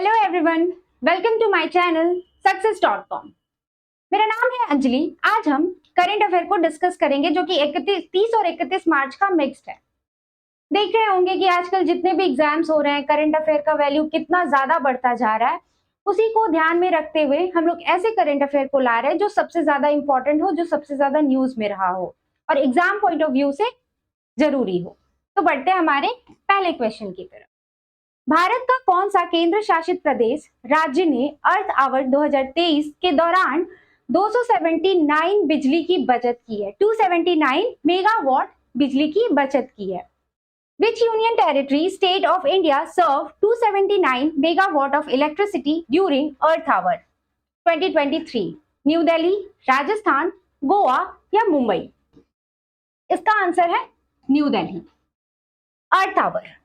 Hello everyone, welcome to my channel सक्सेस.com। मेरा नाम है अंजलि। आज हम करंट अफेयर को डिस्कस करेंगे जो कि 30 और 31 मार्च का मिक्स्ड है। देख रहे होंगे कि आजकल जितने भी एग्जाम्स हो रहे हैं, करंट अफेयर का वैल्यू कितना ज्यादा बढ़ता जा रहा है। उसी को ध्यान में रखते हुए हम लोग ऐसे करंट अफेयर को ला रहे हैं जो सबसे ज्यादा इंपॉर्टेंट हो, जो सबसे ज्यादा न्यूज में रहा हो और एग्जाम पॉइंट ऑफ व्यू से जरूरी हो। तो बढ़ते हैं हमारे पहले क्वेश्चन की तरफ। भारत का कौन सा केंद्र शासित प्रदेश राज्य ने अर्थ आवर 2023 के दौरान 279 बिजली की बचत की है? 279 मेगावाट बिजली की बचत की है। Which union territory state of India served 279 megawatt of electricity during Earth Hour 2023? New Delhi, Rajasthan, Goa या मुंबई? इसका आंसर है न्यू दिल्ली। अर्थ आवर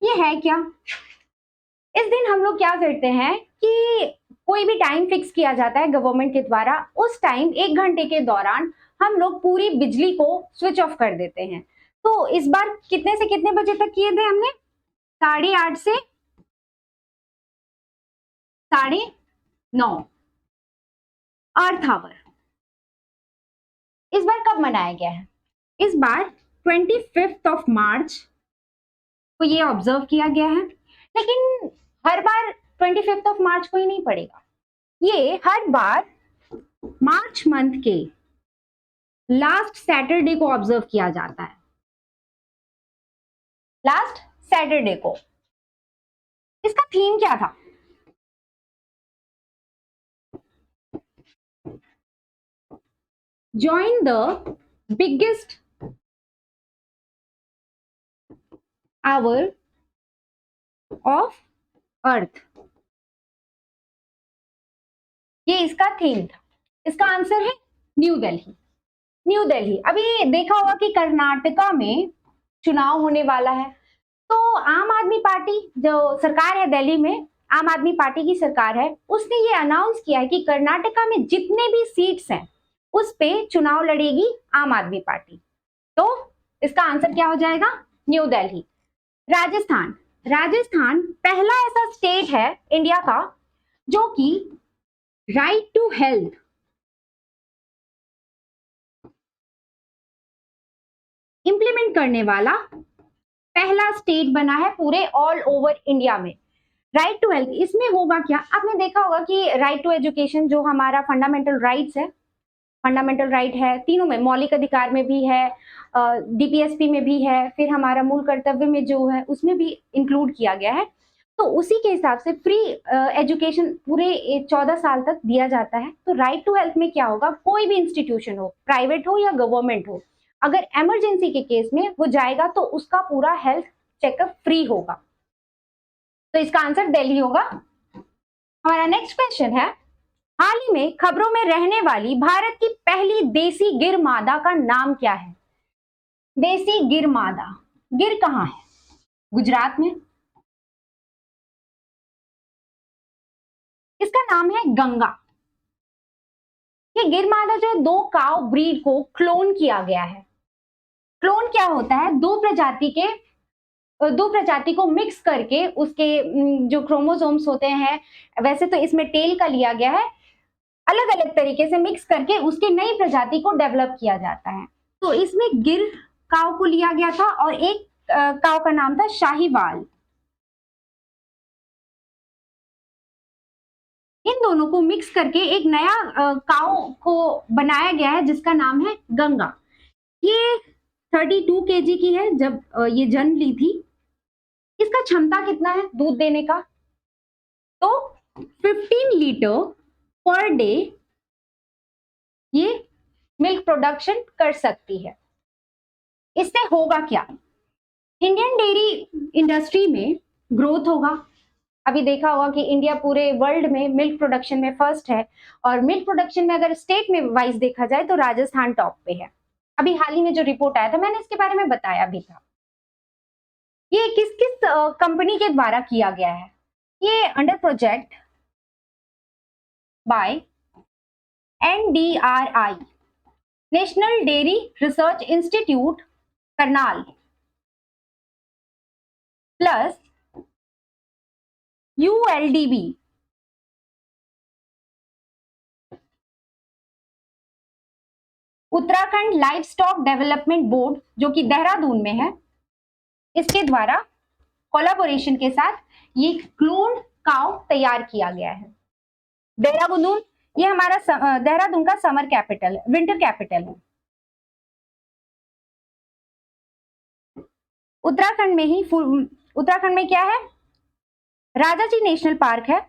ये है क्या? इस दिन हम लोग क्या करते हैं कि कोई भी टाइम फिक्स किया जाता है गवर्नमेंट के द्वारा। उस टाइम 1 घंटे के दौरान हम लोग पूरी बिजली को स्विच ऑफ कर देते हैं। तो इस बार कितने से कितने बजे तक किए थे हमने? 8:30 से 9:30 अर्थ आवर। इस बार कब मनाया गया है? इस बार 25 मार्च को ये ऑब्जर्व किया गया है। लेकिन हर बार 25 मार्च को ही नहीं पड़ेगा, ये हर बार मार्च मंथ के लास्ट सैटरडे को ऑब्जर्व किया जाता है। लास्ट सैटरडे को। इसका थीम क्या था? Join the biggest hour of earth. ये इसका थीम था। इसका आंसर है न्यू दिल्ली। न्यू दिल्ली। अभी देखा होगा कि कर्नाटका में चुनाव होने वाला है, तो आम आदमी पार्टी जो सरकार है दिल्ली में, आम आदमी पार्टी की सरकार है, उसने ये अनाउंस किया है कि कर्नाटका में जितने भी सीट्स हैं उस पे चुनाव लड़ेगी आम आदमी पार्टी। तो इसका आंसर क्या हो जाएगा? न्यू दिल्ली। राजस्थान। राजस्थान पहला ऐसा स्टेट है इंडिया का जो कि राइट टू हेल्थ इंप्लीमेंट करने वाला पहला स्टेट बना है पूरे ऑल ओवर इंडिया में। राइट टू हेल्थ, इसमें होगा क्या? आपने देखा होगा कि राइट टू एजुकेशन जो हमारा फंडामेंटल राइट्स है, फंडामेंटल राइट है, तीनों में, मौलिक अधिकार में भी है, डीपीएसपी में भी है, फिर हमारा मूल कर्तव्य में जो है उसमें भी इंक्लूड किया गया है। तो उसी के हिसाब से फ्री एजुकेशन पूरे 14 साल तक दिया जाता है। तो राइट टू हेल्थ में क्या होगा? कोई भी इंस्टीट्यूशन हो, प्राइवेट हो या गवर्नमेंट हो, अगर इमरजेंसी के केस में वो जाएगा तो उसका पूरा हेल्थ चेकअप फ्री होगा। तो इसका आंसर दिल्ली होगा। हमारा नेक्स्ट क्वेश्चन है, हाल ही में खबरों में रहने वाली भारत की पहली देसी गिर मादा का नाम क्या है? देसी गिर मादा। गिर कहाँ है? गुजरात में। इसका नाम है गंगा। ये गिर मादा जो 2 काऊ ब्रीड को क्लोन किया गया है। क्लोन क्या होता है? दो प्रजाति को मिक्स करके उसके जो क्रोमोसोम्स होते हैं, वैसे तो इसमें टेल का लिया गया है, अलग अलग तरीके से मिक्स करके उसकी नई प्रजाति को डेवलप किया जाता है। तो इसमें गिर काऊ को लिया गया था और एक काऊ का नाम था शाहीवाल। इन दोनों को मिक्स करके एक नया काऊ को बनाया गया है जिसका नाम है गंगा। ये 32 केजी की है जब ये जन्म ली थी। इसका क्षमता कितना है दूध देने का? तो 15 लीटर पर डे ये मिल्क प्रोडक्शन कर सकती है। इससे होगा क्या? इंडियन डेयरी इंडस्ट्री में ग्रोथ होगा। अभी देखा होगा कि इंडिया पूरे वर्ल्ड में मिल्क प्रोडक्शन में फर्स्ट है, और मिल्क प्रोडक्शन में अगर स्टेट में वाइज देखा जाए तो राजस्थान टॉप पे है। अभी हाल ही में जो रिपोर्ट आया था मैंने इसके बारे में बताया भी था। ये किस किस कंपनी के द्वारा किया गया है? ये under project by NDRI, national dairy research institute Karnal. Plus ULDB, Uttarakhand live stock development board, जो कि देहरादून में है, इसके द्वारा कोलैबोरेशन के साथ ये क्लोन काउ तैयार किया गया है। देहरादून, ये हमारा देहरादून का समर कैपिटल है, विंटर कैपिटल है। उत्तराखंड में क्या है? राजाजी नेशनल पार्क है,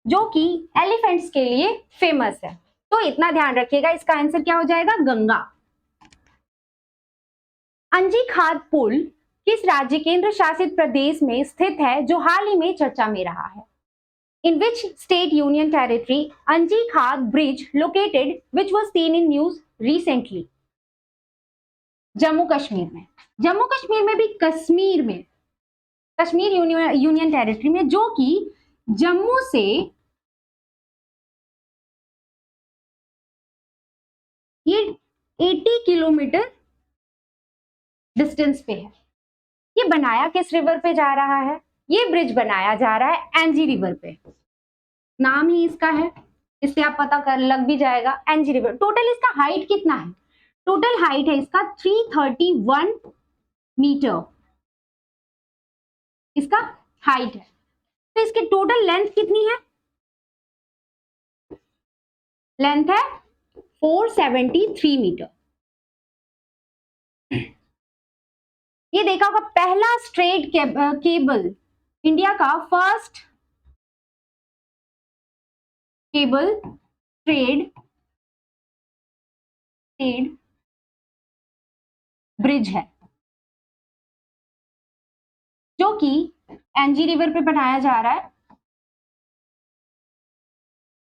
जो कि एलिफेंट्स के लिए फेमस है। तो इतना ध्यान रखिएगा, इसका आंसर क्या हो जाएगा? गंगा। अंजी खाद पुल किस राज्य केंद्र शासित प्रदेश में स्थित है, जो हाल ही में चर्चा में रहा है? In which state union territory Anji Khad bridge located, which was seen in news recently? Jammu Kashmir में। जम्मू कश्मीर में भी कश्मीर यूनियन टेरिटरी में, जो कि जम्मू से 80 किलोमीटर डिस्टेंस पे है। ये बनाया किस रिवर पे जा रहा है? ये ब्रिज बनाया जा रहा है एनजी रिवर पे, नाम ही इसका है, इससे आप पता कर लग भी जाएगा, एनजी रिवर। टोटल इसका हाइट कितना है? टोटल हाइट है इसका 331 मीटर, इसका हाइट है। तो इसकी टोटल लेंथ कितनी है? लेंथ है 473 मीटर। ये देखा होगा, पहला स्ट्रेट केबल, इंडिया का फर्स्ट केबल ट्रेड ब्रिज है, जो कि एनजी रिवर पे बनाया जा रहा है।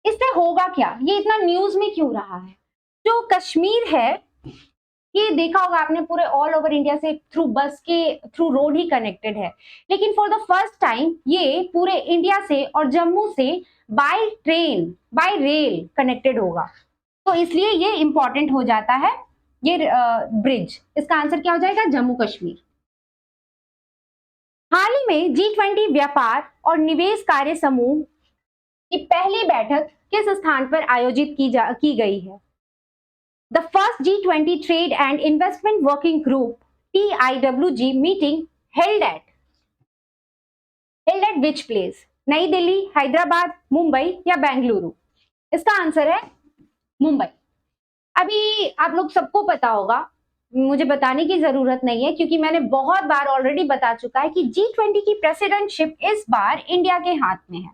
इससे होगा क्या? ये इतना न्यूज में क्यों रहा है? जो कश्मीर है, ये देखा होगा आपने, पूरे ऑल ओवर इंडिया से थ्रू बस के थ्रू रोड ही कनेक्टेड है, लेकिन फॉर द फर्स्ट टाइम ये पूरे इंडिया से और जम्मू से by train bye rail connected होगा। तो इसलिए ये इंपॉर्टेंट हो जाता है ये ब्रिज। इसका आंसर क्या हो जाएगा? जम्मू कश्मीर। हाल ही में G20 व्यापार और निवेश कार्य समूह की पहली बैठक किस स्थान पर आयोजित की गई है? The first G20 Trade and Investment Working Group TIWG meeting held at which place? नई दिल्ली, हैदराबाद, मुंबई या बेंगलुरु? इसका आंसर है मुंबई। अभी आप लोग सबको पता होगा, मुझे बताने की जरूरत नहीं है, क्योंकि मैंने बहुत बार ऑलरेडी बता चुका है कि G20 की प्रेसिडेंटशिप इस बार इंडिया के हाथ में है।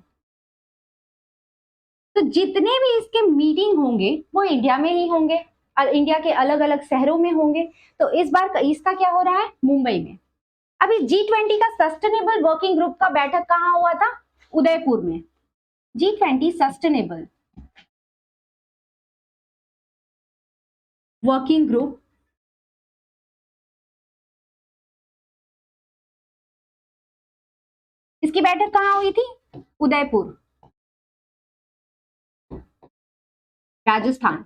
तो जितने भी इसके मीटिंग होंगे वो इंडिया में ही होंगे, इंडिया के अलग अलग शहरों में होंगे। तो इस बार इसका क्या हो रहा है? मुंबई में। अभी G20 का सस्टेनेबल वर्किंग ग्रुप का बैठक कहाँ हुआ था? उदयपुर में। G20 सस्टेनेबल वर्किंग ग्रुप इसकी बैठक कहाँ हुई थी? उदयपुर, राजस्थान।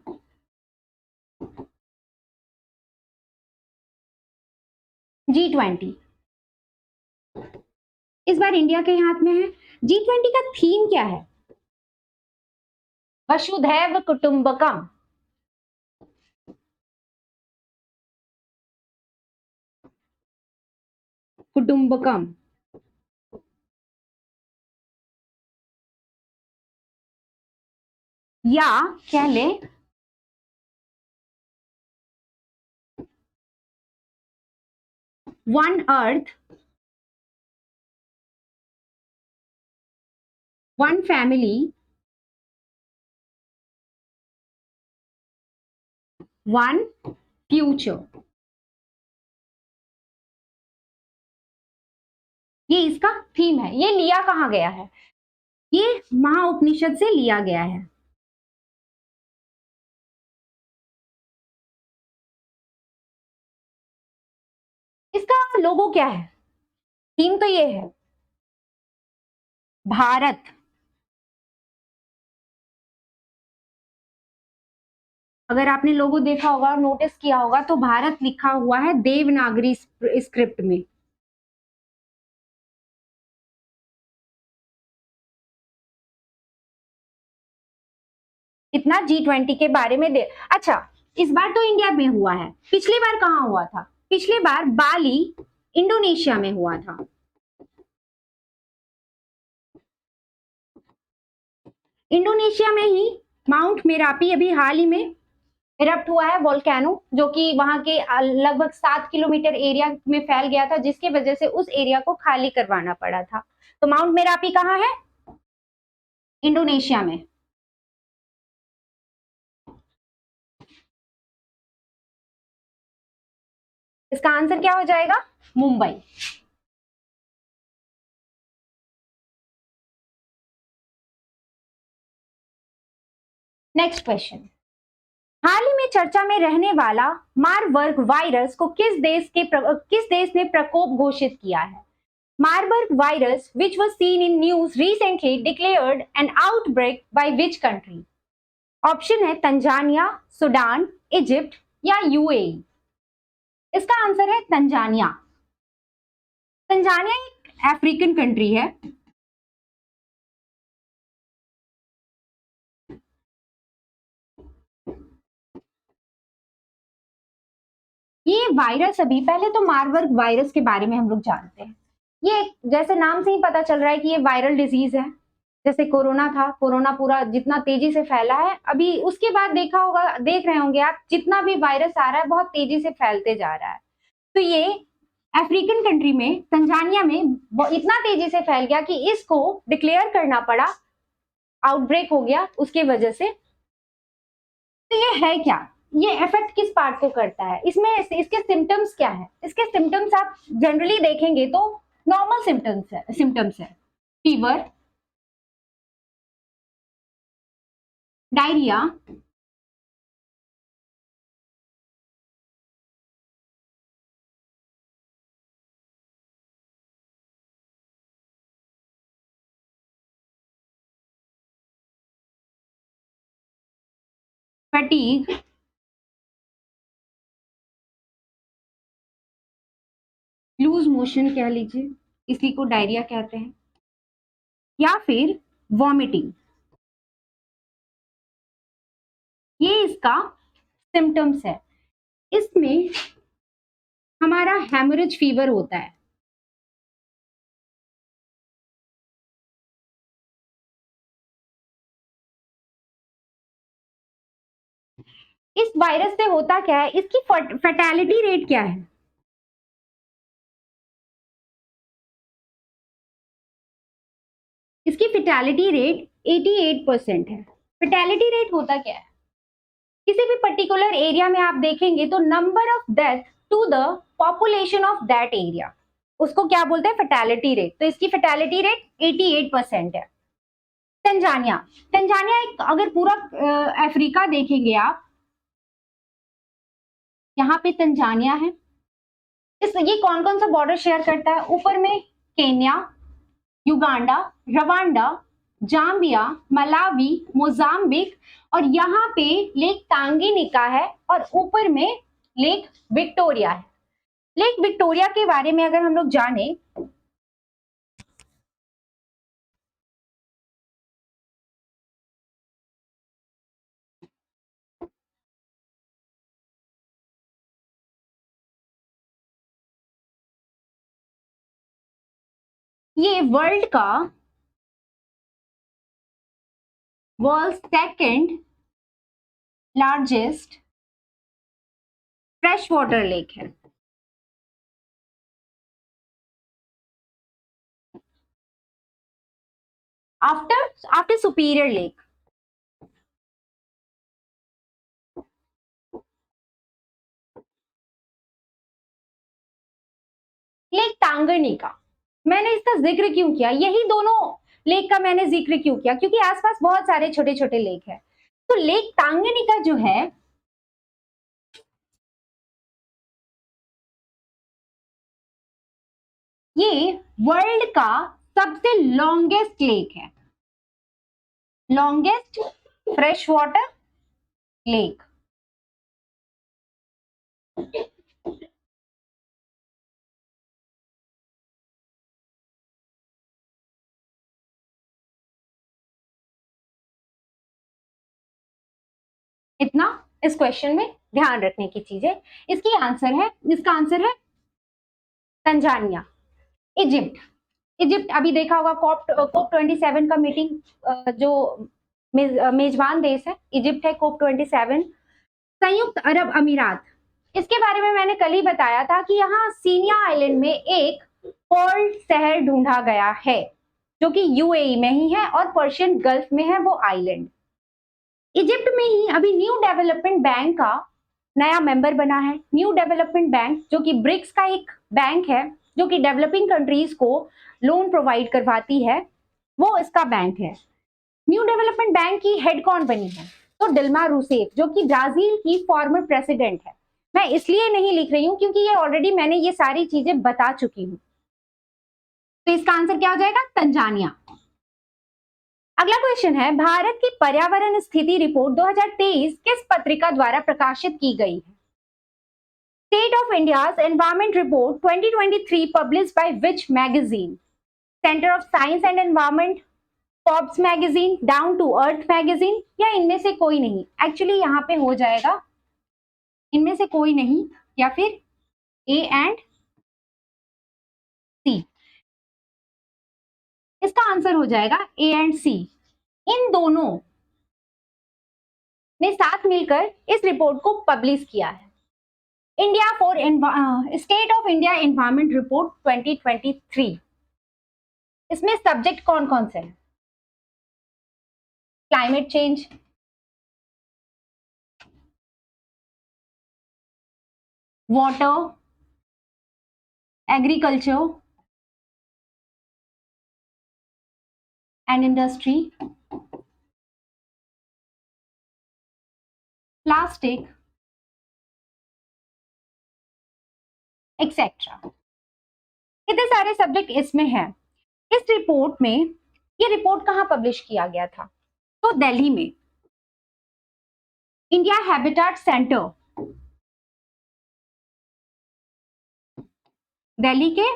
G20 इस बार इंडिया के हाथ में है। G20 का थीम क्या है? वसुधैव कुटुंबकम। कुटुंबकम या कह ले one earth one family one future. ये इसका थीम है। ये लिया कहाँ गया है? ये महाउपनिषद से लिया गया है। इसका लोगो क्या है? थीम तो ये है, भारत। अगर आपने लोगो देखा होगा, नोटिस किया होगा, तो भारत लिखा हुआ है देवनागरी स्क्रिप्ट में। इतना G20 के बारे में अच्छा, इस बार तो इंडिया में हुआ है, पिछली बार कहाँ हुआ था? पिछली बार बाली इंडोनेशिया में हुआ था। इंडोनेशिया में ही माउंट मेरापी अभी हाल ही में इरप्ट हुआ है वोल्केनो, जो कि वहां के लगभग 7 किलोमीटर एरिया में फैल गया था, जिसकी वजह से उस एरिया को खाली करवाना पड़ा था। तो माउंट मेरापी कहाँ है? इंडोनेशिया में। इसका आंसर क्या हो जाएगा? मुंबई। नेक्स्ट क्वेश्चन, हाल ही में चर्चा में रहने वाला मारबर्ग वायरस को किस देश ने प्रकोप घोषित किया है? Marburg virus, which was seen in news recently, declared an outbreak by which country? Option है तंजानिया, सूडान, इजिप्ट या यूएई। इसका आंसर है तंजानिया। तंजानिया एक अफ्रीकन कंट्री है। ये वायरस, अभी पहले तो मारबर्ग वायरस के बारे में हम लोग जानते हैं। ये जैसे नाम से ही पता चल रहा है कि ये वायरल डिजीज है। जैसे कोरोना था, कोरोना पूरा जितना तेजी से फैला है, अभी उसके बाद देख रहे होंगे आप, जितना भी वायरस आ रहा है बहुत तेजी से फैलते जा रहा है। तो ये अफ्रीकन कंट्री में, तंजानिया में इतना तेजी से फैल गया कि इसको डिक्लेयर करना पड़ा, आउटब्रेक हो गया उसके वजह से। तो ये है क्या? ये इफेक्ट किस पार्ट को करता है? इसमें इसके सिम्टम्स क्या है? इसके सिम्टम्स आप जनरली देखेंगे तो नॉर्मल सिम्टम्स है fever, diarrhoea, fatigue, loose motion कह लीजिए, इसी को डायरिया कहते हैं, या फिर वॉमिटिंग। ये इसका सिम्टम्स है। इसमें हमारा हेमोरेज फीवर होता है। इस वायरस से होता क्या है? इसकी फैटेलिटी रेट क्या है? इसकी फैटेलिटी रेट 88% है। फैटेलिटी रेट होता क्या है? किसी भी पर्टिकुलर एरिया में आप देखेंगे तो number of death to the population of that area, उसको क्या बोलते हैं? Fatality rate. तो इसकी फैटेलिटी रेट 88% है। तंजानिया, तंजानिया एक, अगर पूरा अफ्रीका देखेंगे आप, यहाँ पे तंजानिया है। ये कौन कौन सा बॉर्डर शेयर करता है? ऊपर में Kenya, Uganda, Rwanda, Zambia, Malawi, Mozambique, और यहाँ पे लेक तांगिनिका है, और ऊपर में लेक विक्टोरिया है। लेक विक्टोरिया के बारे में अगर हम लोग जाने, ये world second largest fresh water lake है। After superior lake. Lake Tanganyika, मैंने इसका जिक्र क्यों किया? यही दोनों लेक का मैंने जिक्र क्यों किया? क्योंकि आसपास बहुत सारे छोटे छोटे लेक है। तो लेक टांगनिका जो है, ये वर्ल्ड का सबसे लॉन्गेस्ट लेक है, लॉन्गेस्ट फ्रेश वाटर लेक। इतना इस क्वेश्चन में ध्यान रखने की चीज है। इसका आंसर है तंजानिया, इजिप्ट। इजिप्ट अभी देखा होगा कोप 27 का मीटिंग जो मेजबान देश है इजिप्ट है, कोप 27। संयुक्त अरब अमीरात, इसके बारे में मैंने कल ही बताया था कि यहाँ सीनिया आइलैंड में एक पोर्ट शहर ढूंढा गया है जो कि यूएई में ही है और पर्शियन गल्फ में है वो आइलैंड। इजिप्ट में ही अभी न्यू डेवलपमेंट बैंक का नया मेंबर बना है। न्यू डेवलपमेंट बैंक जो कि ब्रिक्स का एक बैंक है जो कि डेवलपिंग कंट्रीज को लोन प्रोवाइड करवाती है, वो इसका बैंक है। न्यू डेवलपमेंट बैंक की हेड कौन बनी है? तो दिल्मा रूसेफ जो कि ब्राजील की फॉर्मर प्रेसिडेंट है। मैं इसलिए नहीं लिख रही हूं क्योंकि ये ऑलरेडी मैंने ये सारी चीजें बता चुकी हूं। तो इसका आंसर क्या हो जाएगा? तंजानिया। अगला क्वेश्चन है, भारत की पर्यावरण स्थिति रिपोर्ट 2023 किस पत्रिका द्वारा प्रकाशित की गई है? State of India's environment report 2023 published by which magazine? Centre of science and environment, Forbes magazine, down to earth magazine, या इनमें से कोई नहीं? एक्चुअली यहाँ पे हो जाएगा इनमें से कोई नहीं या फिर ए एंड सी। इसका आंसर हो जाएगा ए एंड सी। इन दोनों ने साथ मिलकर इस रिपोर्ट को पब्लिश किया है। India for state of India environment report 2023। इसमें सब्जेक्ट कौन कौन से हैं? Climate change, water, agriculture and industry, plastic etcetera. इतने सारे सब्जेक्ट इसमें हैं। इस रिपोर्ट में, ये रिपोर्ट कहां पब्लिश किया गया था? तो दिल्ली में इंडिया हैबिटेट सेंटर, दिल्ली के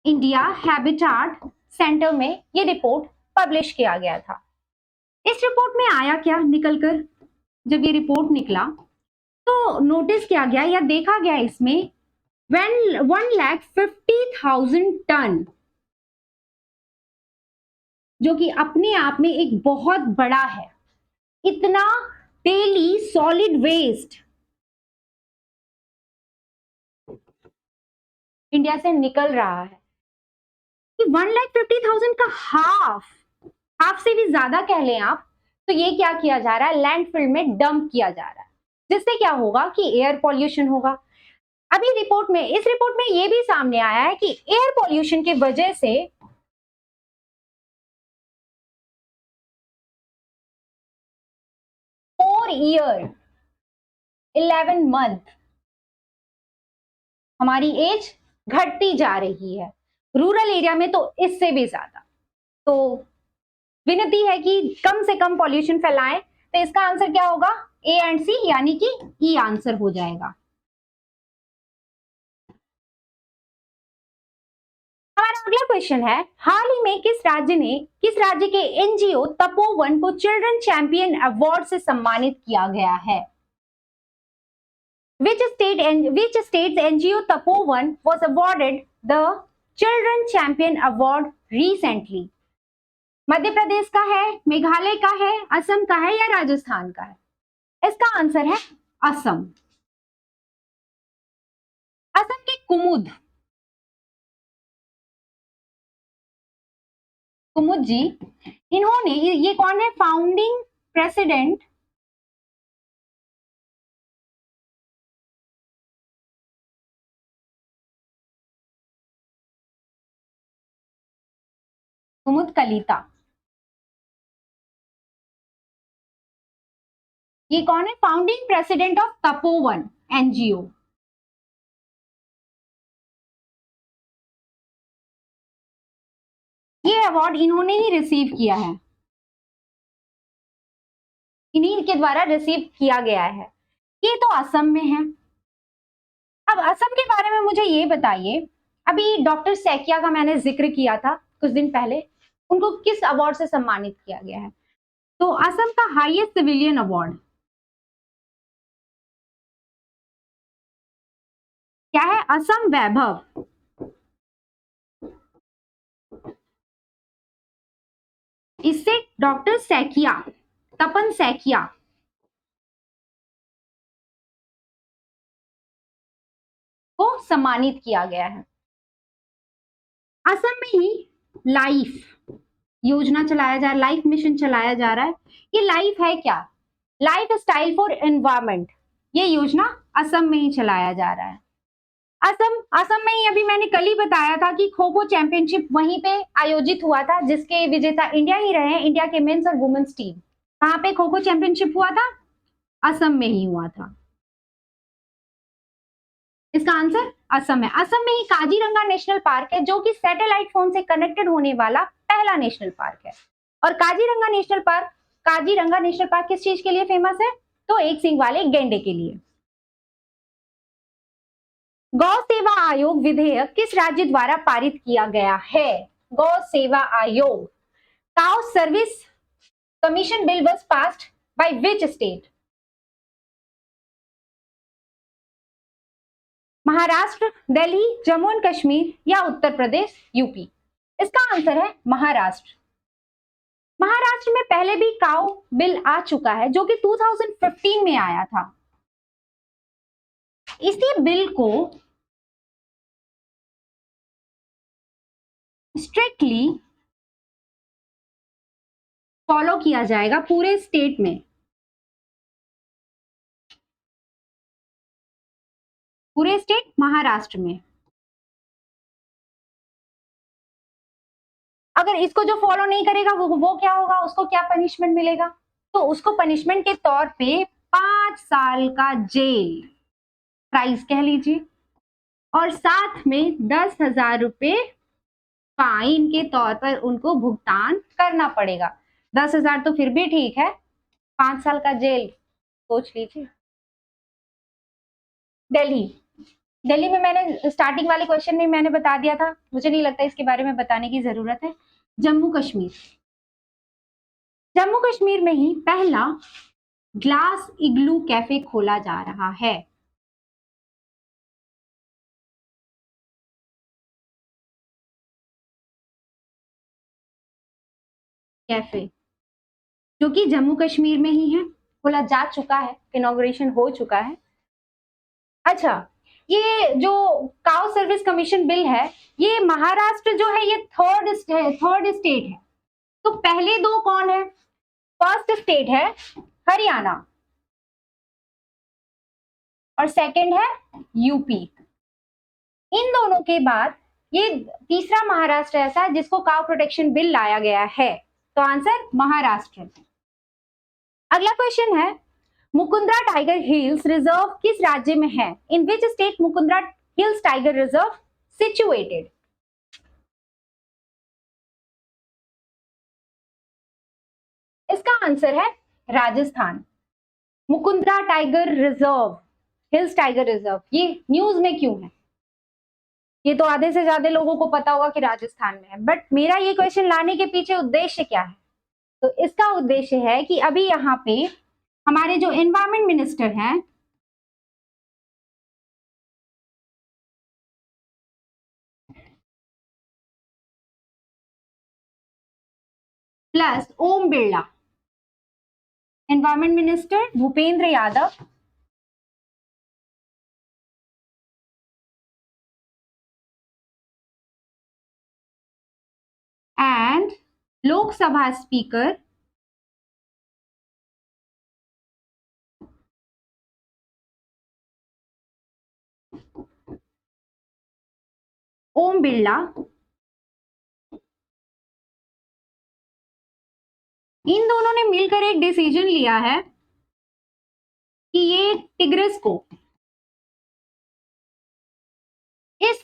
इंडिया हैबिटेट सेंटर में ये रिपोर्ट पब्लिश किया गया था। इस रिपोर्ट में आया क्या निकलकर? जब ये रिपोर्ट निकला तो नोटिस किया गया या देखा गया इसमें 1,50,000 टन, जो कि अपने आप में एक बहुत बड़ा है। इतना डेली सॉलिड वेस्ट इंडिया से निकल रहा है कि 1,50,000 का हाफ से भी ज्यादा कह लें आप, तो ये क्या किया जा रहा है? लैंडफिल में डंप किया जा रहा है, जिससे क्या होगा कि एयर पॉल्यूशन होगा। अभी इस रिपोर्ट में ये भी सामने आया है कि एयर पॉल्यूशन की वजह से ईयर 11 मंथ हमारी एज घटती जा रही है। रूरल एरिया में तो इससे भी ज्यादा। तो विनती है कि कम से कम पॉल्यूशन फैलाएं। तो इसका आंसर क्या होगा? ए एंड सी, यानी कि ई आंसर हो जाएगा। हमारा अगला क्वेश्चन है, हाल ही में किस राज्य के एनजीओ तपोवन को चिल्ड्रन चैंपियन अवार्ड से सम्मानित किया गया है? Which state's NGO Tapovan was awarded the Children Champion Award recently? Madhya Pradesh का है, मेघालय का है, असम का है या राजस्थान का है? इसका आंसर है असम। असम के कुमुद जी, इन्होंने, ये कौन है? फाउंडिंग प्रेसिडेंट कुमुद कलिता। ये कौन है? Founding president of Tapovan NGO. ये अवार्ड इन्होंने ही रिसीव किया है, इन्हीं के द्वारा रिसीव किया गया है। ये तो असम में है। अब असम के बारे में मुझे ये बताइए, अभी डॉक्टर सैकिया का मैंने जिक्र किया था कुछ दिन पहले, उनको किस अवार्ड से सम्मानित किया गया है? तो असम का हाईएस्ट सिविलियन अवार्ड क्या है? असम वैभव। इससे डॉक्टर सैकिया, तपन सैकिया को सम्मानित किया गया है। असम में ही लाइफ योजना चलाया जा रहा है, लाइफ मिशन चलाया जा रहा है। ये लाइफ है क्या? Life style for environment. ये योजना असम में ही चलाया जा रहा है। असम असम में ही अभी मैंने कल ही बताया था कि खो खो चैंपियनशिप वहीं पे आयोजित हुआ था, जिसके विजेता इंडिया ही रहे हैं, इंडिया के मेंस और वुमेन्स टीम। कहाँ पे खो खो चैंपियनशिप हुआ था? असम में ही हुआ था। इसका आंसर असम है। असम में ही काजीरंगा नेशनल पार्क है, जो कि सैटेलाइट फोन से कनेक्टेड होने वाला पहला नेशनल पार्क है। और काजीरंगा नेशनल पार्क किस चीज के लिए फेमस है? तो एक सींग वाले गैंडे के लिए। गौ सेवा आयोग विधेयक किस राज्य द्वारा पारित किया गया है? गौ सेवा आयोग, cow service commission bill was passed by which state? Maharashtra, Delhi, Jammu and Kashmir या उत्तर प्रदेश, यूपी? इसका आंसर है महाराष्ट्र। महाराष्ट्र में पहले भी काउ बिल आ चुका है, जो कि 2015 में आया था। इसी बिल को स्ट्रिक्टली फॉलो किया जाएगा पूरे स्टेट में। पूरे स्टेट महाराष्ट्र में। अगर इसको जो फॉलो नहीं करेगा वो क्या होगा? उसको क्या पनिशमेंट मिलेगा? तो उसको पनिशमेंट के तौर पे 5 साल का जेल, प्राइस कह लीजिए, और साथ में 10,000 रुपए फाइन के तौर पर उनको भुगतान करना पड़ेगा। 10,000 तो फिर भी ठीक है, 5 साल का जेल सोच लीजिए। दिल्ली, दिल्ली में मैंने स्टार्टिंग वाले क्वेश्चन में मैंने बता दिया था, मुझे नहीं लगता इसके बारे में बताने की जरूरत है। जम्मू कश्मीर, जम्मू कश्मीर में ही पहला ग्लास इग्लू कैफे खोला जा रहा है। कैफे जो कि जम्मू कश्मीर में ही है, खोला जा चुका है, इनॉग्रेशन हो चुका है। अच्छा, ये जो काउ सर्विस कमीशन बिल है, ये महाराष्ट्र जो है ये थर्ड स्टेट है। तो पहले दो कौन है? फर्स्ट स्टेट है हरियाणा और सेकंड है यूपी। इन दोनों के बाद ये तीसरा महाराष्ट्र ऐसा है जिसको काउ प्रोटेक्शन बिल लाया गया है। तो आंसर महाराष्ट्र। अगला क्वेश्चन है, मुकुंदरा टाइगर हिल्स रिजर्व किस राज्य में है? In which state Mukundra hills tiger reserve situated? इसका आंसर है Rajasthan. Mukundra tiger reserve, hills tiger reserve, ये न्यूज में क्यों है? ये तो आधे से ज्यादा लोगों को पता होगा कि राजस्थान में है, बट मेरा ये क्वेश्चन लाने के पीछे उद्देश्य क्या है? तो इसका उद्देश्य है कि अभी यहाँ पे हमारे जो एनवायरमेंट मिनिस्टर हैं, plus Om Birla, environment minister Bhupender Yadav and Lok Sabha speaker Om Birla, इन दोनों ने मिलकर एक डिसीजन लिया है कि ये टिग्रिस को इस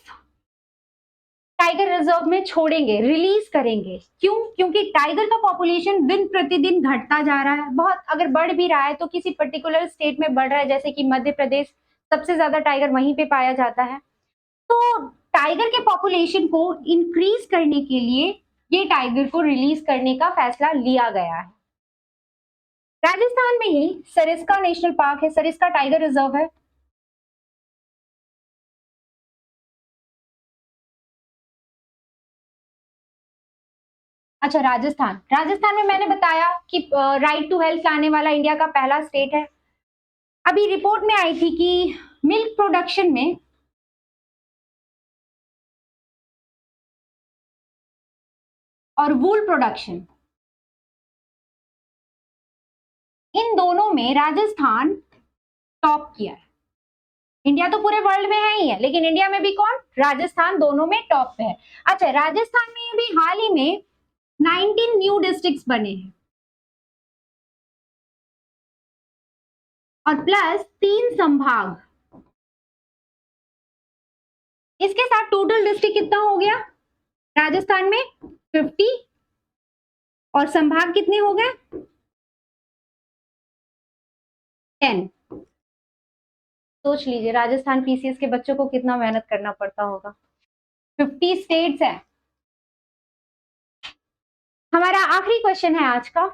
टाइगर रिजर्व में छोड़ेंगे, रिलीज करेंगे। क्यों? क्योंकि टाइगर का पॉपुलेशन दिन प्रतिदिन घटता जा रहा है। बहुत अगर बढ़ भी रहा है तो किसी पर्टिकुलर स्टेट में बढ़ रहा है, जैसे कि मध्य प्रदेश, सबसे ज्यादा टाइगर वहीं पे पाया जाता है। तो टाइगर के पॉपुलेशन को इंक्रीज करने के लिए ये टाइगर को रिलीज करने का फैसला लिया गया है। राजस्थान में ही सरिस्का नेशनल पार्क है, सरिस्का टाइगर रिजर्व है। अच्छा, राजस्थान में मैंने बताया कि राइट टू हेल्थ लाने वाला इंडिया का पहला स्टेट है। अभी रिपोर्ट में आई थी कि मिल्क प्रोडक्शन में और वूल प्रोडक्शन, इन दोनों में राजस्थान टॉप किया है। इंडिया तो पूरे वर्ल्ड में है ही है, लेकिन इंडिया में भी कौन? राजस्थान दोनों में टॉप पे है। अच्छा, राजस्थान में अभी हाल ही में 19 न्यू डिस्ट्रिक्ट्स बने हैं और प्लस 3 संभाग। इसके साथ टोटल डिस्ट्रिक्ट कितना हो गया राजस्थान में? 50। और संभाग कितने हो गए? 10। सोच लीजिए राजस्थान पीसीएस के बच्चों को कितना मेहनत करना पड़ता होगा। 50 स्टेट्स है। हमारा आखिरी क्वेश्चन है आज का।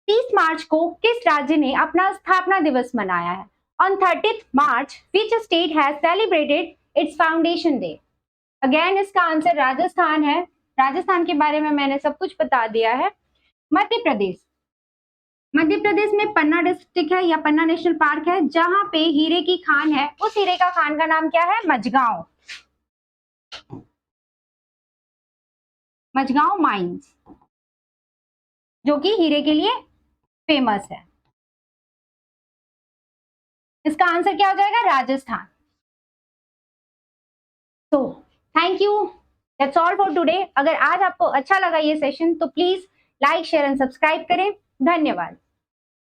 30 मार्च को किस राज्य ने अपना स्थापना दिवस मनाया है? On 30th March which state has celebrated it's foundation day? Again इसका आंसर राजस्थान है। राजस्थान के बारे में मैंने सब कुछ बता दिया है। मध्य प्रदेश, मध्य प्रदेश में पन्ना डिस्ट्रिक्ट है या पन्ना नेशनल पार्क है, जहां पे हीरे की खान है। उस हीरे का खान का नाम क्या है? मझगांव, मझगांव माइंस, जो कि हीरे के लिए फेमस है। इसका आंसर क्या हो जाएगा? राजस्थान। तो thank you, that's all for today. अगर आज आपको अच्छा लगा ये सेशन तो please like, share and subscribe करें। धन्यवाद।